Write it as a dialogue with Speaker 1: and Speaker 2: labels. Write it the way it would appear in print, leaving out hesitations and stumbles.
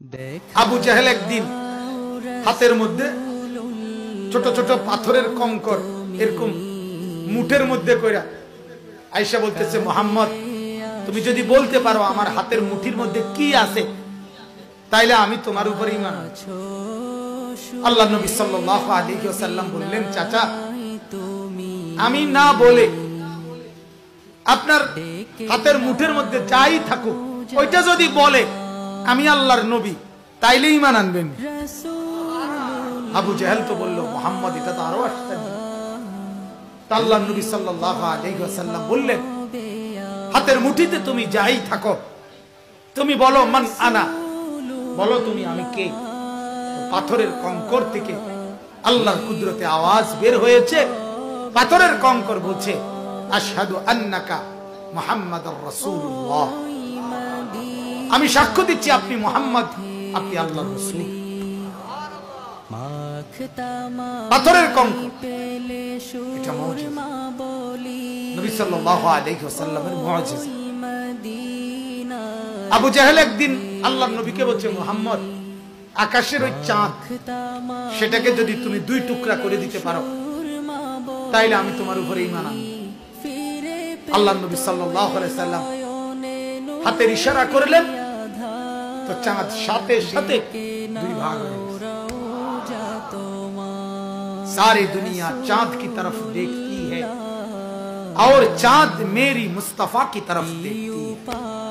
Speaker 1: আবু জাহেল একদিন হাতের মধ্যে ছোট ছোট পাথরের কঙ্কর এরকম মুঠের মধ্যে কইরা আয়েশা বলতেছে, মুহাম্মদ তুমি যদি বলতে পারো আমার হাতের মুঠির মধ্যে কি আছে তাইলে আমি তোমার উপর ঈমান আনছি। আল্লাহ নবী সাল্লাল্লাহু আলাইহি ওয়াসাল্লাম বললেন, চাচা আমি না বলে আপনার হাতের মুঠের মধ্যে যাই থাকুক ওইটা যদি বলে আমি আল্লাহর নবী তাইলে ঈমান আনবেন। আবু জাহেল তো বলল, মুহাম্মদ এটা তো আরো আশ্চর্য। আল্লাহ নবী সাল্লাল্লাহু আলাইহি ওয়াসাল্লাম বললেন, হাতের মুঠিতে তুমি যাই থাকো তুমি বলো মান আনা, বলো তুমি আমি কে। পাথরের কঙ্কর থেকে আল্লাহর কুদরতে আওয়াজ বের হয়েছে, পাথরের কঙ্কর বলছে আশহাদু আন্নাকা মুহাম্মাদুর রাসূলুল্লাহ, আমি সাক্ষ্য দিচ্ছি আপনি মুহাম্মদ, আপনি আল্লাহর রাসূল। পাথরের কঙ্কর এটা মুজিজা, নবী সাল্লাল্লাহু আলাইহি ওয়াসাল্লামের মুজিজা। আবু জাহেল একদিন আল্লাহর নবীকে বলছে, মুহাম্মদ আকাশের ওই চাঁদ সেটাকে যদি তুমি দুই টুকরা করে দিতে পারো তাইলে আমি তোমার উপরে ঈমান আনব। আল্লাহর নবী সাল্লাল্লাহু আলাইহি সাল্লাম হাতের ইশারা করলেন তো চাঁদ সাথে সাথে দুই ভাগ হয়ে গেল। सारी दुनिया चांद की तरफ देखती है और चांद मेरी मुस्तफा की तरफ देखती है।